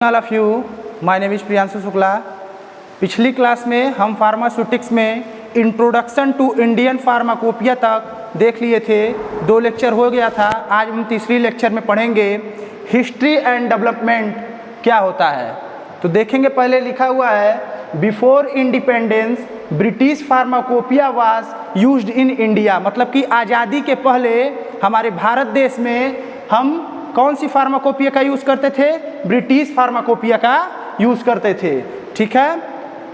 All of you, my name is Priyanshu Shukla. पिछली class में हम फार्मास्यूटिक्स में इंट्रोडक्शन टू इंडियन फार्माकोपिया तक देख लिए थे। 2 लेक्चर हो गया था। आज हम तीसरी लेक्चर में पढ़ेंगे हिस्ट्री एंड डेवलपमेंट क्या होता है। तो देखेंगे, पहले लिखा हुआ है before independence British pharmacopoeia was used in India, मतलब कि आज़ादी के पहले हमारे भारत देश में हम कौन सी फार्माकोपिया का यूज़ करते थे? ब्रिटिश फार्माकोपिया का यूज़ करते थे। ठीक है।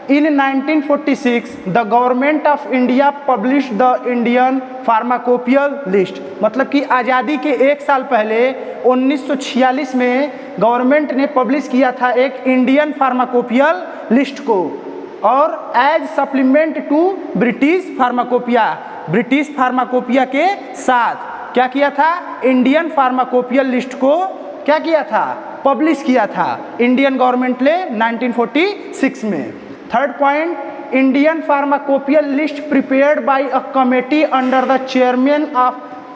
इन 1946 the government of India publish the Indian pharmacopoeial list, मतलब कि आज़ादी के 1 साल पहले 1946 में गवर्नमेंट ने पब्लिश किया था एक इंडियन फार्माकोपियल लिस्ट को, और as supplement to British pharmacopoeia, British pharmacopoeia के साथ क्या किया था? इंडियन फार्माकोपियल लिस्ट को क्या किया था? पब्लिश किया था इंडियन गवर्नमेंट ने 1946 में। Third point, Indian pharmacopoeial list prepared by a committee under the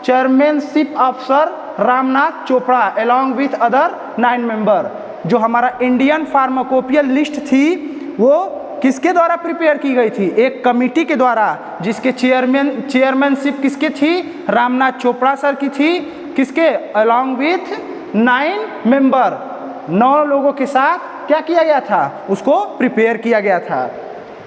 chairmanship of sir Ramnath Chopra along with other 9 member. जो हमारा इंडियन फार्माकोपियल लिस्ट थी वो किसके द्वारा प्रिपेयर की गई थी? एक कमेटी के द्वारा, जिसके चेयरमैनशिप किसके थी? रामनाथ चोपड़ा सर की थी। किसके? अलॉन्ग विथ 9 मेंबर, 9 लोगों के साथ क्या किया गया था? उसको प्रिपेयर किया गया था।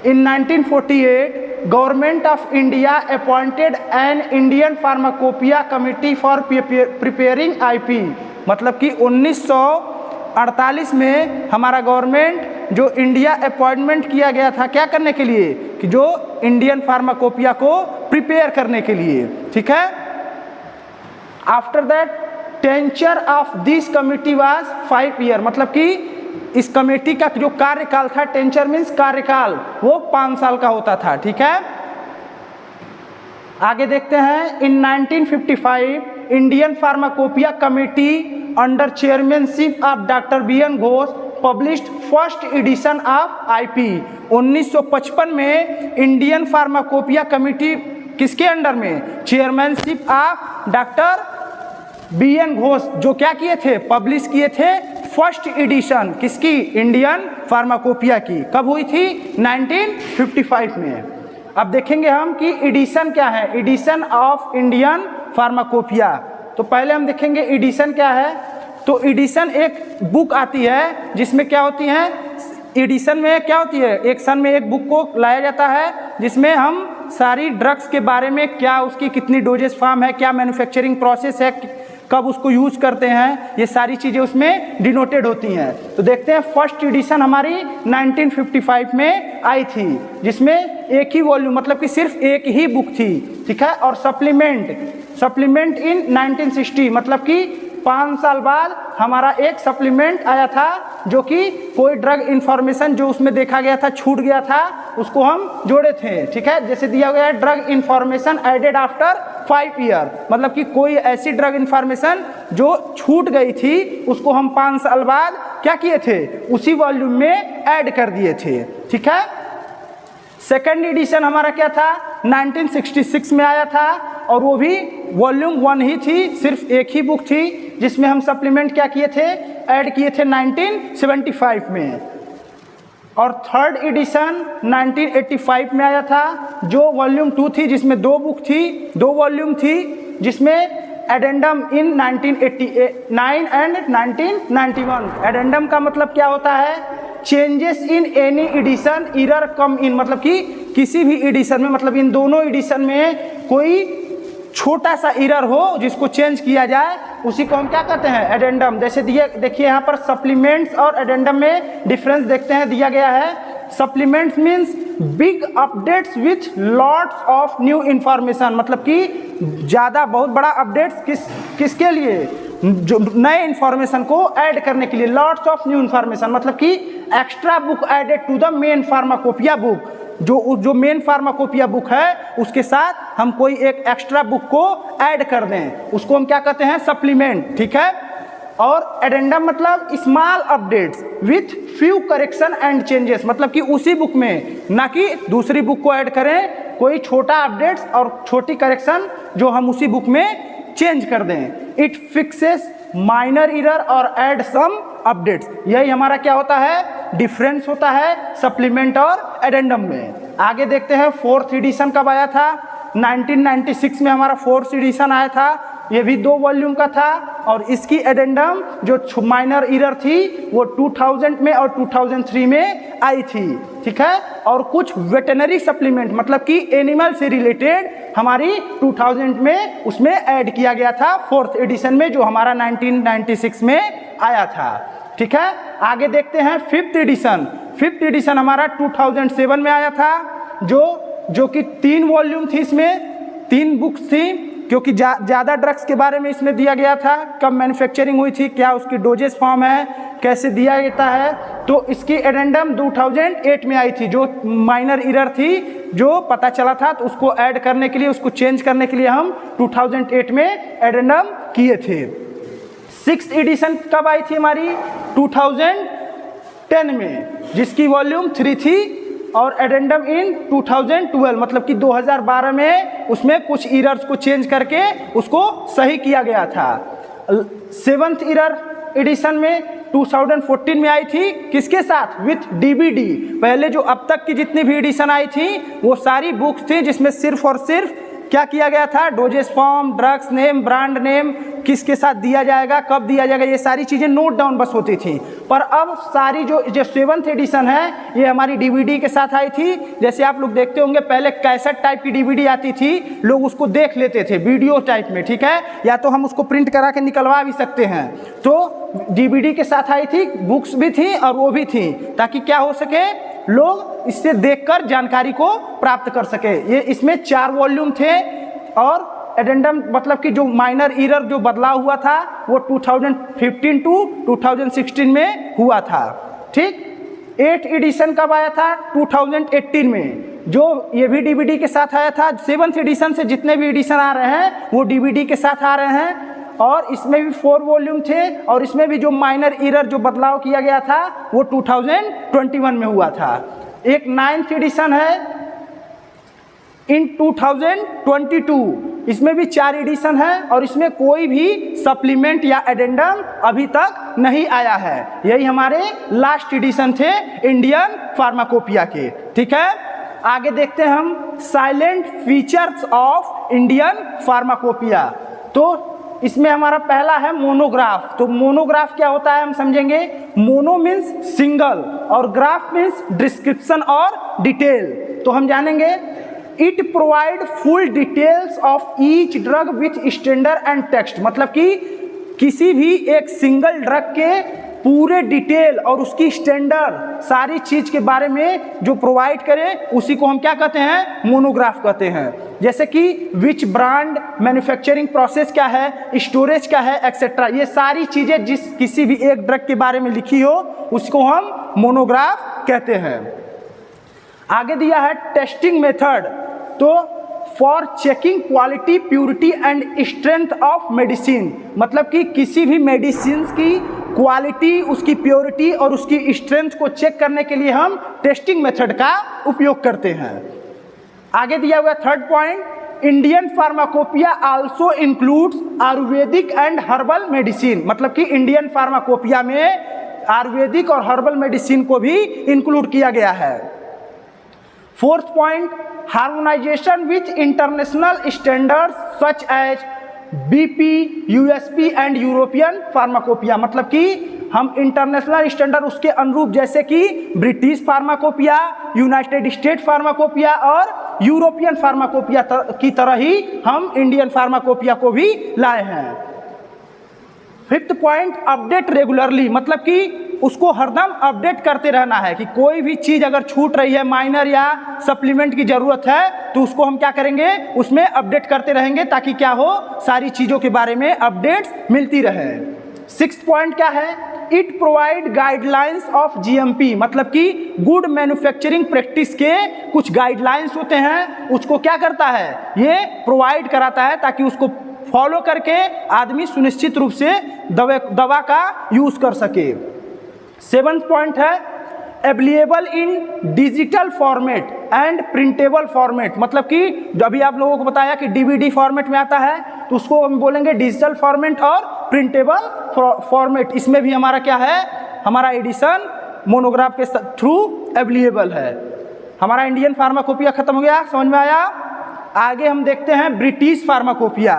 इन 1948 government of India appointed an Indian pharmacopoeia committee for preparing IP, मतलब कि 1948 में हमारा गवर्नमेंट जो इंडिया अपॉइंटमेंट किया गया था क्या करने के लिए? कि जो इंडियन फार्माकोपिया को प्रिपेयर करने के लिए। ठीक है। After that tincture of this committee was 5 year, मतलब कि इस कमेटी का जो कार्यकाल था, टेंचर मीन्स कार्यकाल, वो 5 साल का होता था। ठीक है। आगे देखते हैं। इन 1955 Indian pharmacopoeia committee under chairmanship of doctor BN Ghosh published first edition of IP. 1955 में इंडियन फार्माकोपिया कमेटी किसके अंडर में? Chairmanship of doctor BN Ghosh, जो क्या किए थे? पब्लिश किए थे फर्स्ट एडिशन किसकी? इंडियन फार्माकोपिया की। कब हुई थी? 1955 में। अब देखेंगे हम कि एडिशन क्या है, एडिशन ऑफ इंडियन फार्माकोपिया। तो पहले हम देखेंगे एडिशन क्या है। तो एडिशन एक बुक आती है जिसमें क्या होती है? एडिशन में क्या होती है? एक सन में एक बुक को लाया जाता है जिसमें हम सारी ड्रग्स के बारे में, क्या उसकी कितनी डोजेस फॉर्म है, क्या मैन्युफैक्चरिंग प्रोसेस है, कब उसको यूज़ करते हैं, ये सारी चीज़ें उसमें डिनोटेड होती हैं। तो देखते हैं, फर्स्ट एडिशन हमारी 1955 में आई थी, जिसमें एक ही वॉल्यूम, मतलब कि सिर्फ एक ही बुक थी। ठीक है। और सप्लीमेंट इन 1960, मतलब कि 5 साल बाद हमारा एक सप्लीमेंट आया था, जो कि कोई ड्रग इंफॉर्मेशन जो उसमें देखा गया था, छूट गया था, उसको हम जोड़े थे। ठीक है। जैसे दिया गया है drug information added after 5 year, मतलब कि कोई ऐसी ड्रग इंफॉर्मेशन जो छूट गई थी उसको हम 5 साल बाद क्या किए थे? उसी वॉल्यूम में ऐड कर दिए थे। ठीक है। सेकेंड एडिशन हमारा क्या था? 1966 में आया था, और वो भी वॉल्यूम 1 ही थी, सिर्फ एक ही बुक थी, जिसमें हम सप्लीमेंट क्या किए थे? ऐड किए थे 1975 में। और थर्ड एडिशन 1985 में आया था, जो वॉल्यूम 2 थी, जिसमें 2 बुक थी, 2 वॉल्यूम थी, जिसमें एडेंडम इन 1989 एंड 1991। एडेंडम का मतलब क्या होता है? Changes in any addition error come in, मतलब कि किसी भी एडिशन में, मतलब इन दोनों एडिशन में कोई छोटा सा एरर हो जिसको चेंज किया जाए, उसी को हम क्या कहते हैं? एडेंडम। जैसे देखिए यहाँ पर सप्लीमेंट्स और एडेंडम में डिफरेंस देखते हैं, दिया गया है। Supplements means big updates with lots of new information, मतलब कि ज़्यादा, बहुत बड़ा अपडेट्स किसके लिए? जो नए इंफॉर्मेशन को ऐड करने के लिए। लॉट्स ऑफ न्यू इंफॉर्मेशन, मतलब कि extra book added to the main pharmacopoeia book, जो मेन फार्माकोपिया बुक है उसके साथ हम कोई एक एक्स्ट्रा बुक को ऐड कर दें, उसको हम क्या कहते हैं? सप्लीमेंट। ठीक है। और एडेंडम मतलब small updates with few correction and changes, मतलब कि उसी बुक में, ना कि दूसरी बुक को ऐड करें, कोई छोटा अपडेट्स और छोटी करेक्शन जो हम उसी बुक में चेंज कर दें। इट फिक्सेस माइनर एरर और ऐड सम अपडेट्स। यही हमारा क्या होता है, डिफरेंस होता है सप्लीमेंट और एडेंडम में। आगे देखते हैं फोर्थ एडिशन कब आया था। 1996 में हमारा फोर्थ एडिशन आया था। ये भी 2 वॉल्यूम का था और इसकी एडेंडम जो माइनर एरर थी वो 2000 में और 2003 में आई थी, ठीक है। और कुछ वेटनरी सप्लीमेंट मतलब कि एनिमल से रिलेटेड हमारी 2000 में उसमें ऐड किया गया था फोर्थ एडिशन में, जो हमारा 1996 में आया था, ठीक है। आगे देखते हैं फिफ्थ एडिशन। फिफ्थ एडिशन हमारा 2007 में आया था, जो कि 3 वॉल्यूम थी, इसमें 3 बुक्स थी, क्योंकि ज़्यादा ड्रग्स के बारे में इसमें दिया गया था, कब मैन्युफैक्चरिंग हुई थी, क्या उसकी डोजेस फॉर्म है, कैसे दिया जाता है। तो इसकी एडेंडम 2008 में आई थी, जो माइनर एरर थी जो पता चला था, तो उसको ऐड करने के लिए, उसको चेंज करने के लिए हम 2008 में एडेंडम किए थे। सिक्स्थ एडिशन कब आई थी हमारी, 2010 में, जिसकी वॉल्यूम 3 थी और एडेंडम इन 2012 मतलब कि 2012 में उसमें कुछ एरर्स को चेंज करके उसको सही किया गया था। सेवंथ एरर एडिशन में 2014 में आई थी, किसके साथ, विथ डीबीडी। पहले जो अब तक की जितनी भी एडिशन आई थी वो सारी बुक्स थी जिसमें सिर्फ और सिर्फ क्या किया गया था, doses form, drugs name, brand name, किसके साथ दिया जाएगा, कब दिया जाएगा, ये सारी चीज़ें नोट डाउन बस होती थी। पर अब सारी जो सेवंथ एडिशन है ये हमारी डीवीडी के साथ आई थी। जैसे आप लोग देखते होंगे पहले कैसेट टाइप की डीवीडी आती थी, लोग उसको देख लेते थे वीडियो टाइप में, ठीक है, या तो हम उसको प्रिंट करा के निकलवा भी सकते हैं। तो डीवीडी के साथ आई थी, बुक्स भी थी और वो भी थी, ताकि क्या हो सके, लोग इससे देखकर जानकारी को प्राप्त कर सके। ये इसमें 4 वॉल्यूम थे और एडेंडम मतलब कि जो माइनर एरर जो बदलाव हुआ था वो 2015 टू 2016 में हुआ था, ठीक। 8 एडिशन कब आया था, 2018 में, जो ये भी डीवीडी के साथ आया था। 7th एडिशन से जितने भी एडिशन आ रहे हैं वो डीवीडी के साथ आ रहे हैं और इसमें भी 4 वॉल्यूम थे और इसमें भी जो माइनर एरर जो बदलाव किया गया था वो 2021 में हुआ था। एक 9th एडिशन है इन 2022, इसमें भी 4 एडिशन है और इसमें कोई भी सप्लीमेंट या एडेंडम अभी तक नहीं आया है। यही हमारे लास्ट एडिशन थे इंडियन फार्माकोपिया के, ठीक है। आगे देखते हैं हम salient features of Indian pharmacopoeia. तो इसमें हमारा पहला है मोनोग्राफ। तो मोनोग्राफ क्या होता है हम समझेंगे। मोनो मीन्स सिंगल और ग्राफ मीन्स डिस्क्रिप्शन और डिटेल। तो हम जानेंगे it provide full details of each drug with standard and text, मतलब कि किसी भी एक सिंगल ड्रग के पूरे डिटेल और उसकी स्टैंडर्ड सारी चीज़ के बारे में जो प्रोवाइड करे उसी को हम क्या कहते हैं, मोनोग्राफ कहते हैं। जैसे कि विच ब्रांड, मैन्युफैक्चरिंग प्रोसेस क्या है, स्टोरेज क्या है, एक्सेट्रा, ये सारी चीज़ें जिस किसी भी एक ड्रग के बारे में लिखी हो उसको हम मोनोग्राफ कहते हैं। आगे दिया है टेस्टिंग मेथड। तो for checking quality, purity and strength of medicine, मतलब कि किसी भी मेडिसिन की क्वालिटी, उसकी प्योरिटी और उसकी स्ट्रेंथ को चेक करने के लिए हम टेस्टिंग मेथड का उपयोग करते हैं। आगे दिया हुआ 3rd point, Indian pharmacopoeia also includes Ayurvedic and herbal medicine, मतलब कि इंडियन फार्माकोपिया में आयुर्वेदिक और हर्बल मेडिसिन को भी इंक्लूड किया गया है। 4th point, harmonisation with international standards such as BP, USP and European pharmacopoeia, मतलब कि हम इंटरनेशनल स्टैंडर्ड उसके अनुरूप, जैसे कि British pharmacopoeia, United State pharmacopoeia और यूरोपियन फार्माकोपिया की तरह ही हम इंडियन फार्माकोपिया को भी लाए हैं। 5th पॉइंट, अपडेट रेगुलरली, मतलब कि उसको हरदम अपडेट करते रहना है कि कोई भी चीज़ अगर छूट रही है, माइनर या सप्लीमेंट की ज़रूरत है, तो उसको हम क्या करेंगे, उसमें अपडेट करते रहेंगे ताकि क्या हो, सारी चीज़ों के बारे में अपडेट्स मिलती रहे। 6th पॉइंट क्या है, it provide guidelines of GMP, मतलब कि गुड मैन्युफैक्चरिंग प्रैक्टिस के कुछ गाइडलाइंस होते हैं, उसको क्या करता है, ये प्रोवाइड कराता है ताकि उसको फॉलो करके आदमी सुनिश्चित रूप से दवा का यूज़ कर सके। 7th पॉइंट है available in digital format and printable format, मतलब कि अभी आप लोगों को बताया कि डीवीडी फॉर्मेट में आता है तो उसको हम बोलेंगे डिजिटल फॉर्मेट और प्रिंटेबल फॉर्मेट। इसमें भी हमारा क्या है, हमारा एडिशन मोनोग्राफ के थ्रू अवेलेबल है। हमारा इंडियन फार्माकोपिया खत्म हो गया, समझ में आया। आगे हम देखते हैं ब्रिटिश फार्माकोपिया।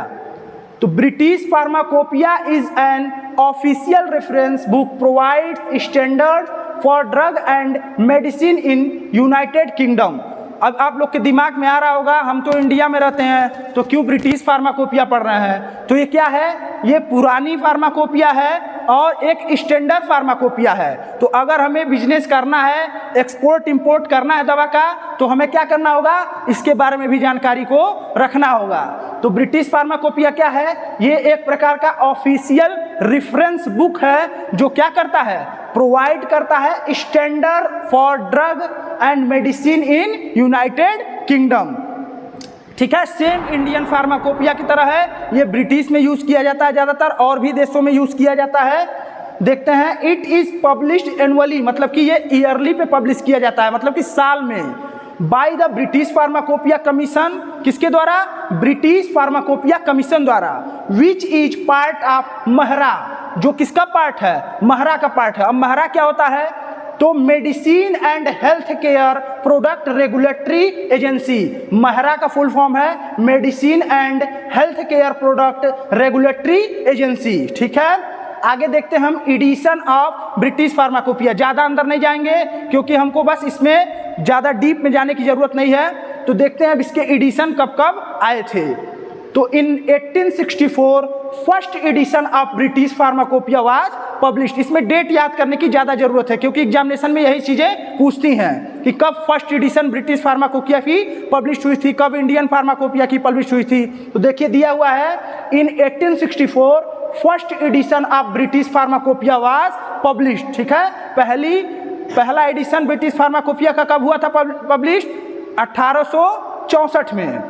तो British pharmacopoeia is an official reference book provides standard for drug and medicine in United kingdom. अब आप लोग के दिमाग में आ रहा होगा, हम तो इंडिया में रहते हैं तो क्यों ब्रिटिश फार्माकोपिया पढ़ रहे हैं। तो ये क्या है, ये पुरानी फार्माकोपिया है और एक स्टैंडर्ड फार्माकोपिया है। तो अगर हमें बिजनेस करना है, एक्सपोर्ट इंपोर्ट करना है दवा का, तो हमें क्या करना होगा, इसके बारे में भी जानकारी को रखना होगा। तो ब्रिटिश फार्माकोपिया क्या है, ये एक प्रकार का ऑफिशियल रेफरेंस बुक है जो क्या करता है, प्रोवाइड करता है standard for drug and medicine in United kingdom. ठीक है, सेम इंडियन फार्माकोपिया की तरह है, ये ब्रिटिश में यूज किया जाता है ज़्यादातर, और भी देशों में यूज किया जाता है। देखते हैं, इट इज पब्लिश्ड एनुअली, मतलब कि ये ईयरली पे पब्लिश किया जाता है, मतलब कि साल में, by the British pharmacopoeia commission. किसके द्वारा, ब्रिटिश फार्माकोपिया कमीशन द्वारा। विच इज पार्ट ऑफ महरा, जो किसका पार्ट है, महरा का पार्ट है। अब महरा क्या होता है, तो medicine and health care product regulatory agency. MHRA का फुल फॉर्म है medicine and health care product regulatory agency. ठीक है, आगे देखते हैं हम एडिशन ऑफ ब्रिटिश फार्माकोपिया। ज़्यादा अंदर नहीं जाएंगे क्योंकि हमको बस इसमें ज़्यादा डीप में जाने की ज़रूरत नहीं है। तो देखते हैं अब इसके एडिशन कब कब आए थे। तो इन 1864 first edition of British pharmacopoeia was published. इसमें डेट याद करने की ज़्यादा ज़रूरत है क्योंकि एग्जामिनेशन में यही चीज़ें पूछती हैं कि कब फर्स्ट एडिशन ब्रिटिश फार्माकोपिया की पब्लिश हुई थी, कब इंडियन फार्माकोपिया की पब्लिश हुई थी। तो देखिए दिया हुआ है, इन 1864 first edition of British pharmacopoeia was published. ठीक है, पहला एडिशन ब्रिटिश फार्माकोपिया का कब हुआ था पब्लिश, 1864 में।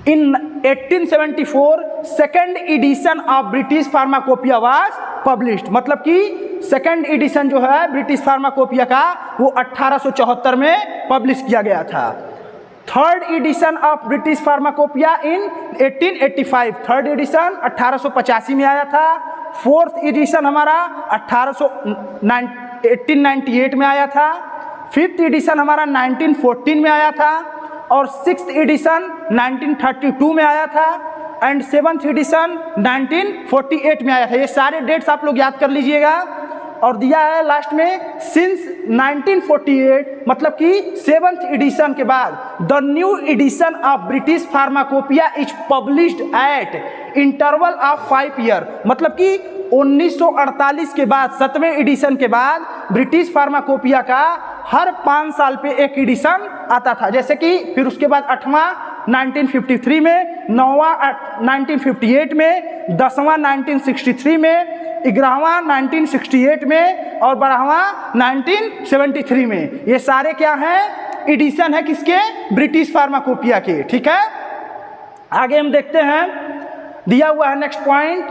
इन 1874 second edition of British pharmacopoeia was published, मतलब कि सेकेंड एडिशन जो है ब्रिटिश फार्माकोपिया का वो 1874 में पब्लिश किया गया था। Third edition of British pharmacopoeia in 1885, third edition 1885 में आया था। फोर्थ एडिशन हमारा 1898 में आया था। फिफ्थ एडिशन हमारा 1914 में आया था और सिक्स्थ एडिशन 1932 में आया था एंड सेवन्थ एडिशन 1948 में आया था। ये सारे डेट्स आप लोग याद कर लीजिएगा। और दिया है लास्ट में सिंस 1948, मतलब कि सेवन्थ एडिशन के बाद the new edition of British pharmacopoeia is published at interval of 5 year, मतलब कि 1948 के बाद 7वें एडिशन के बाद ब्रिटिश फार्माकोपिया का हर 5 साल पे एक एडिशन आता था। जैसे कि फिर उसके बाद 8वां 1953 में, 9वां 1958 में, 10वां 1963 में, 11वां 1968 में और 12वां 1973 में। ये सारे क्या हैं, एडिशन है किसके, ब्रिटिश फार्माकोपिया के। ठीक है, आगे हम देखते हैं, दिया हुआ है next point,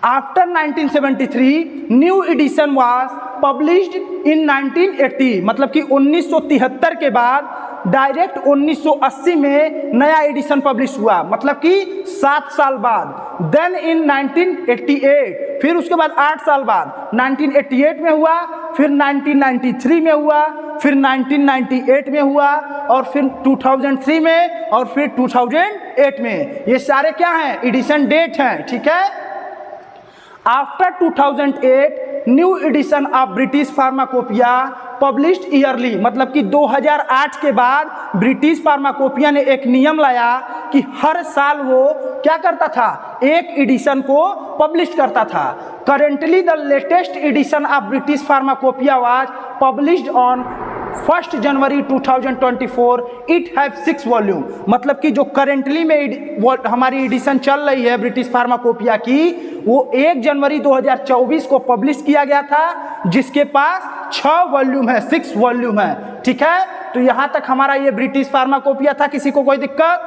after 1973 new edition was published in 1980, मतलब कि 1973 के बाद डायरेक्ट 1980 में नया एडिशन पब्लिश हुआ, मतलब कि 7 साल बाद। देन इन 1988, फिर उसके बाद 8 साल बाद 1988 में हुआ, फिर 1993 में हुआ, फिर 1998 में हुआ और फिर 2003 में और फिर 2008 में। ये सारे क्या हैं, एडिशन डेट हैं। ठीक है, after 2008 new edition of British pharmacopoeia published yearly, मतलब कि 2008 के बाद ब्रिटिश फार्माकोपिया ने एक नियम लाया कि हर साल वो क्या करता था, एक एडिशन को पब्लिश करता था। Currently the latest edition of British pharmacopoeia was published on 1 January 2024। It have 6 volume, मतलब कि जो करेंटली में हमारी एडिशन चल रही है ब्रिटिश फार्माकोपिया की, वो 1 जनवरी 2024 को पब्लिश किया गया था, जिसके पास 6 वॉल्यूम है, 6 वॉल्यूम है। ठीक है, तो यहाँ तक हमारा ये ब्रिटिश फार्माकोपिया था। किसी को कोई दिक्कत?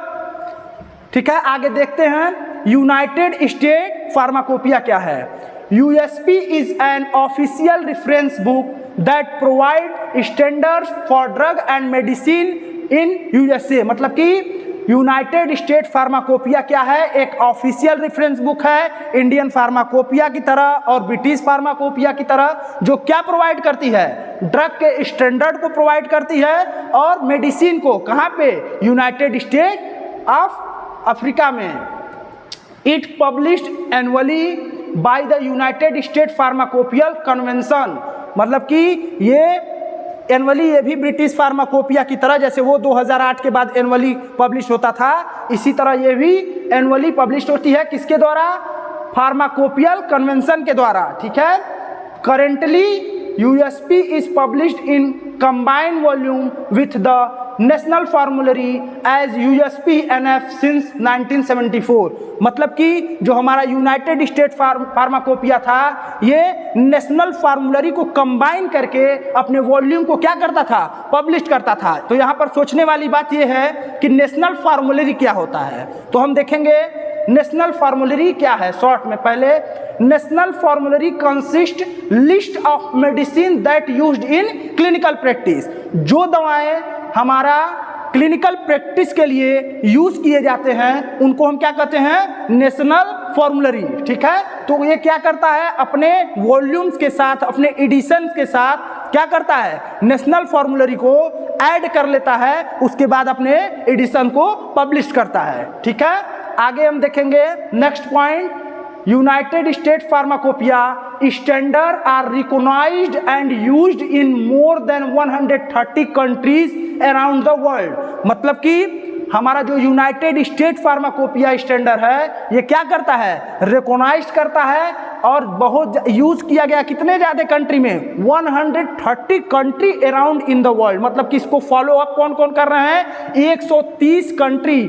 ठीक है, आगे देखते हैं यूनाइटेड स्टेट फार्माकोपिया क्या है। USP is an official reference book that provide standards for drug and medicine in USA, मतलब कि यूनाइटेड स्टेट फार्माकोपिया क्या है, एक ऑफिशियल रेफरेंस बुक है इंडियन फार्माकोपिया की तरह और ब्रिटिश फार्माकोपिया की तरह, जो क्या प्रोवाइड करती है, ड्रग के स्टैंडर्ड को प्रोवाइड करती है और मेडिसिन को कहाँ पे, यूनाइटेड स्टेट ऑफ अफ्रीका में। It published annually by the United state pharmacopoeial convention, मतलब कि ये एनुअली, ये भी ब्रिटिश फार्माकोपिया की तरह, जैसे वो 2008 के बाद एनुअली पब्लिश होता था, इसी तरह ये भी एनुअली पब्लिश होती है। किसके द्वारा, फार्माकोपियल कन्वेंशन के द्वारा, ठीक है। Currently USP is published in combined volume with the National Formulary as USP NF since 1974, मतलब कि जो हमारा यूनाइटेड स्टेट फार्माकोपिया था, ये नेशनल फार्मूलरी को कंबाइन करके अपने वॉल्यूम को क्या करता था, पब्लिश करता था। तो यहाँ पर सोचने वाली बात ये है कि नेशनल फार्मूलरी क्या होता है, तो हम देखेंगे नेशनल फार्मूलरी क्या है शॉर्ट में। पहले, national फार्मूलरी consist list of medicine that used in clinical practice, जो दवाएं हमारा क्लिनिकल प्रैक्टिस के लिए यूज किए जाते हैं उनको हम क्या कहते हैं, नेशनल फार्मूलरी, ठीक है। तो ये क्या करता है, अपने वॉल्यूम्स के साथ, अपने एडिशंस के साथ क्या करता है, नेशनल फार्मूलरी को ऐड कर लेता है, उसके बाद अपने एडिशन को पब्लिश करता है, ठीक है। आगे हम देखेंगे next point, United State pharmacopoeia standard are recognised and used in more than 130 countries around the world, मतलब कि हमारा जो यूनाइटेड स्टेट फार्माकोपिया स्टैंडर्ड है, ये क्या करता है, रिकॉग्नाइज्ड करता है और बहुत यूज किया गया कितने ज़्यादा कंट्री में, 130 country around in the world, मतलब कि इसको फॉलो अप कौन कौन कर रहे हैं, 130 कंट्री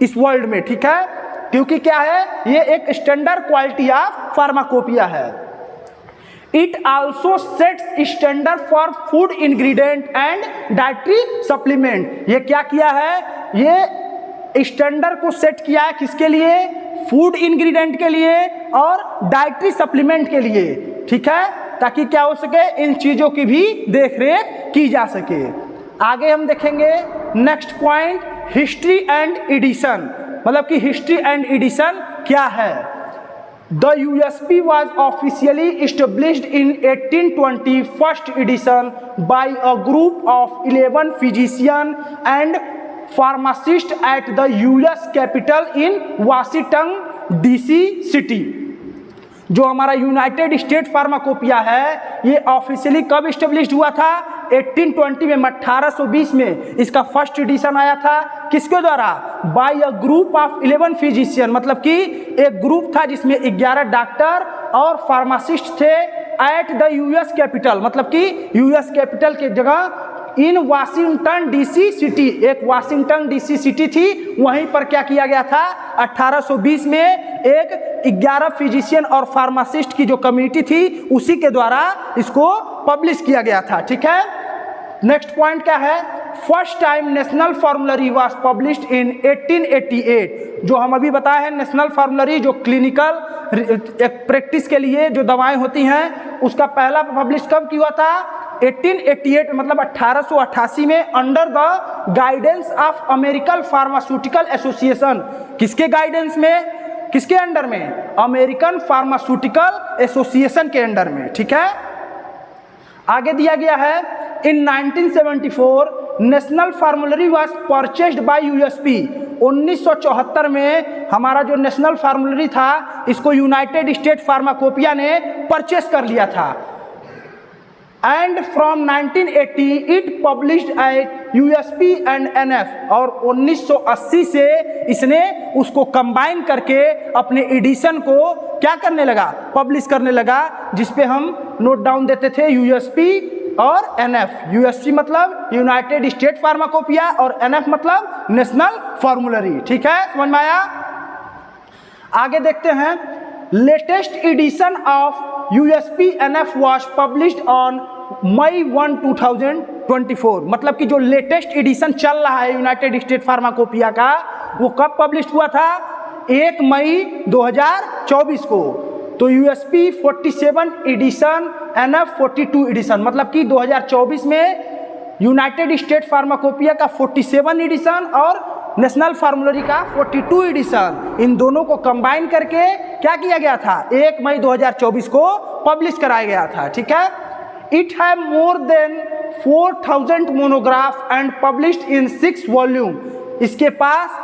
इस वर्ल्ड में, ठीक है। क्योंकि क्या है, ये एक स्टैंडर्ड क्वालिटी ऑफ फार्माकोपिया है। It also sets standard for food ingredient and dietary supplement, ये क्या किया है, ये स्टैंडर्ड को सेट किया है किसके लिए, फूड इंग्रेडिएंट के लिए और डाइटरी सप्लीमेंट के लिए, ठीक है, ताकि क्या हो सके, इन चीज़ों की भी देखरेख की जा सके। आगे हम देखेंगे next point, history and edition, मतलब कि हिस्ट्री एंड एडिशन क्या है। The USP was officially established in 1820 first edition by a group of 11 physician and pharmacist at the US capital in Washington DC city. जो हमारा United State pharmacopoeia है, ये officially कब establish हुआ था, 1820 में, 1820 में इसका फर्स्ट एडिशन आया था। किसके द्वारा, by a group of 11 physician, मतलब कि एक ग्रुप था जिसमें 11 डॉक्टर और फार्मासिस्ट थे, एट द US कैपिटल, मतलब कि US कैपिटल की जगह इन वाशिंगटन DC सिटी, एक वाशिंगटन DC सिटी थी, वहीं पर क्या किया गया था, 1820 में एक 11 फिजिशियन और फार्मासिस्ट की जो कम्युनिटी थी उसी के द्वारा इसको पब्लिश किया गया था, ठीक है। नेक्स्ट पॉइंट क्या है, first time national formulary was published इन 1888, जो हम अभी बताए हैं नेशनल फार्मूलरी जो क्लिनिकल प्रैक्टिस के लिए जो दवाएं होती हैं उसका पहला पब्लिश कब किया था, 1888, मतलब 1888 में, under the guidance of American pharmaceutical association. किसके गाइडेंस में, किसके अंडर में, अमेरिकन फार्मास्यूटिकल एसोसिएशन के अंडर में, ठीक है। आगे दिया गया है, in 1974 national formulary was purchased by USP, 1974 में हमारा जो नेशनल फार्मूलरी था इसको यूनाइटेड स्टेट फार्माकोपिया ने परचेस कर लिया था। And from 1980 it published at USP and NF, और 1980 से इसने उसको कंबाइन करके अपने एडिशन को क्या करने लगा, पब्लिश करने लगा, जिसपे हम नोट डाउन देते थे USP और NF। USP मतलब यूनाइटेड स्टेट फार्माकोपिया और NF मतलब नेशनल फार्मूलरी, ठीक है, समझ में आया। आगे देखते हैं, latest edition of USP NF was published on May 1, 2024, मतलब कि जो लेटेस्ट एडिशन चल रहा है यूनाइटेड स्टेट फार्माकोपिया का, वो कब पब्लिश हुआ था, 1 मई 2024 को। तो USP 47 एडिशन, NF 42 एडिशन, मतलब कि 2024 में यूनाइटेड स्टेट फार्माकोपिया का 47 एडिशन और नेशनल फार्मूलरी का 42 एडिशन, इन दोनों को कंबाइन करके क्या किया गया था, 1 मई 2024 को पब्लिश कराया गया था। ठीक है। It have more than 4000 monograph and published in 6 volume. इसके पास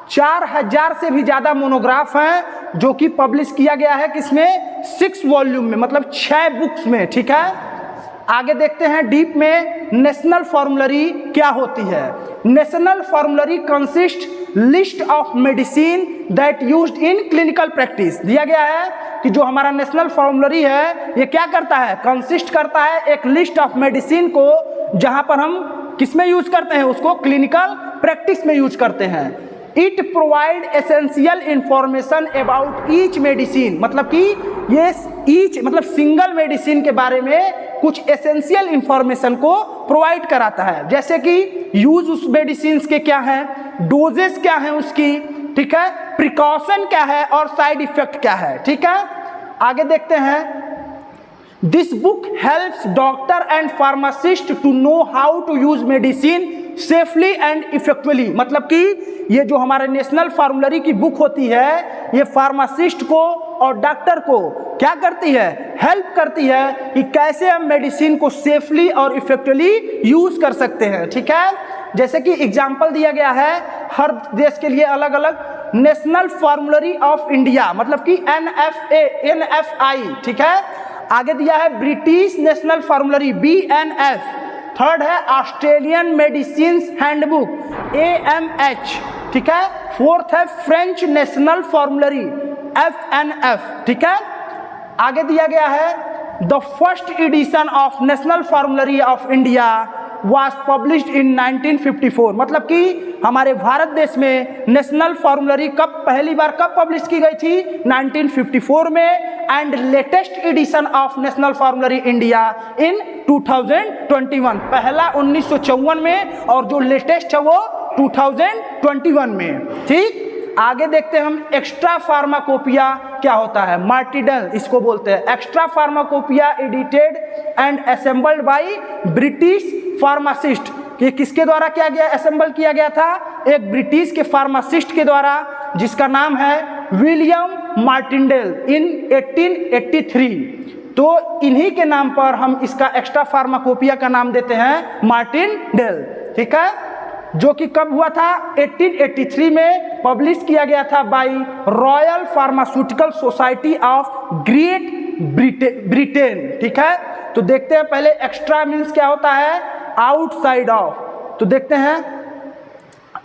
4000 से भी ज़्यादा मोनोग्राफ हैं जो कि पब्लिश किया गया है किसमें, 6 वॉल्यूम में, मतलब 6 बुक्स में। ठीक है। आगे देखते हैं डीप में नेशनल फार्मूलरी क्या होती है। National फार्मूलरी consist list of medicine that used in clinical practice. दिया गया है कि जो हमारा नेशनल फार्मूलरी है ये क्या करता है, कंसिस्ट करता है एक लिस्ट ऑफ मेडिसिन को, जहां पर हम किसमें यूज करते हैं, उसको क्लिनिकल प्रैक्टिस में यूज करते हैं। It provide essential information about each medicine, मतलब कि ये ईच मतलब सिंगल मेडिसिन के बारे में कुछ एसेंशियल इंफॉर्मेशन को प्रोवाइड कराता है, जैसे कि यूज उस मेडिसिन के क्या है, डोजेस क्या है उसकी, ठीक है, प्रिकॉशन क्या है और साइड इफेक्ट क्या है। ठीक है। आगे देखते हैं, this book helps doctor and pharmacist to know how to use medicine safely and effectively, मतलब कि ये जो हमारे नेशनल फार्मूलरी की बुक होती है ये फार्मासिस्ट को और डॉक्टर को क्या करती है, हेल्प करती है कि कैसे हम मेडिसिन को सेफली और इफेक्टिवली यूज कर सकते हैं। ठीक है। जैसे कि एग्जांपल दिया गया है हर देश के लिए अलग अलग, नेशनल फार्मूलरी ऑफ इंडिया मतलब कि NFI। ठीक है। आगे दिया है ब्रिटिश नेशनल फार्मूलरी BNF। थर्ड है ऑस्ट्रेलियन मेडिसिन हैंडबुक AMH। ठीक है। फोर्थ है फ्रेंच नेशनल फार्मूलरी FNF। ठीक है। आगे दिया गया है the first edition of national फार्मूलरी of India was published in 1954, मतलब कि हमारे भारत देश में नेशनल फार्मूलरी पहली बार कब पब्लिश की गई थी, 1954 में। And latest edition of national फार्मूलरी India in 2021, पहला 1954 में और जो लेटेस्ट है वो 2021 में। ठीक। आगे देखते हैं हम एक्स्ट्रा फार्माकोपिया क्या होता है, मार्टिडल इसको बोलते हैं। Extra pharmacopoeia edited and assembled by British pharmacist, ये किसके द्वारा किया गया, असेंबल किया गया था, एक ब्रिटिश के फार्मासिस्ट के द्वारा जिसका नाम है विलियम मार्टिनडेल इन 1883। तो इन्हीं के नाम पर हम इसका एक्स्ट्रा फार्माकोपिया का नाम देते हैं मार्टिनडेल। ठीक है। जो कि कब हुआ था, 1883 में पब्लिश किया गया था by Royal pharmaceutical society of Great Britain. ठीक है। तो देखते हैं पहले एक्स्ट्रा मीन्स क्या होता है, आउटसाइड ऑफ। तो देखते हैं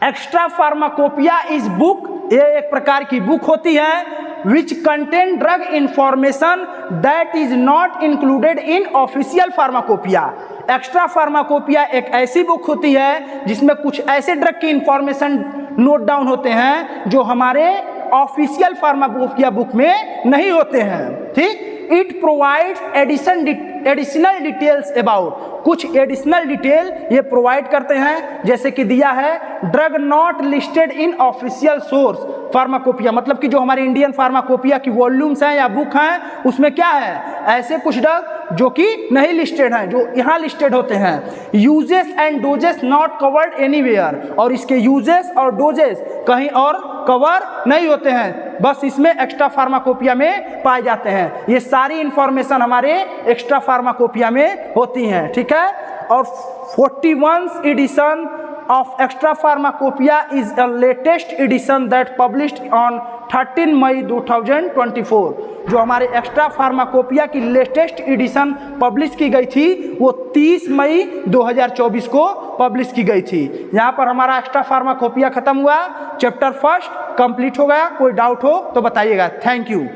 एक्स्ट्रा फार्माकोपिया इज बुक, ये एक प्रकार की बुक होती है which contain drug information that is not included in official pharmacopoeia. Extra pharmacopoeia एक ऐसी बुक होती है जिसमें कुछ ऐसे ड्रग की इंफॉर्मेशन नोट डाउन होते हैं जो हमारे ऑफिशियल फार्माकोपिया बुक में नहीं होते हैं। ठीक। It provides additional details about, कुछ एडिशनल डिटेल ये प्रोवाइड करते हैं, जैसे कि दिया है drug not listed in official source pharmacopoeia, मतलब कि जो हमारे इंडियन फार्माकोपिया की वॉल्यूम्स हैं या बुक हैं उसमें क्या है, ऐसे कुछ ड्रग जो कि नहीं लिस्टेड हैं जो यहाँ लिस्टेड होते हैं। Uses and doses not covered anywhere, और इसके यूजेस और डोजेस कहीं और कवर नहीं होते हैं, बस इसमें एक्स्ट्रा फार्माकोपिया में पाए जाते हैं। ये सारी इंफॉर्मेशन हमारे एक्स्ट्रा फार्माकोपिया में होती हैं। ठीक है। और 41st edition of extra pharmacopoeia is the latest edition that published on 13 मई 2024। जो हमारे एक्स्ट्रा फार्माकोपिया की लेटेस्ट एडिशन पब्लिश की गई थी वो 30 मई 2024 को पब्लिश की गई थी। यहाँ पर हमारा एक्स्ट्रा फार्माकोपिया खत्म हुआ, चैप्टर फर्स्ट कंप्लीट हो गया। कोई डाउट हो तो बताइएगा। Thank you.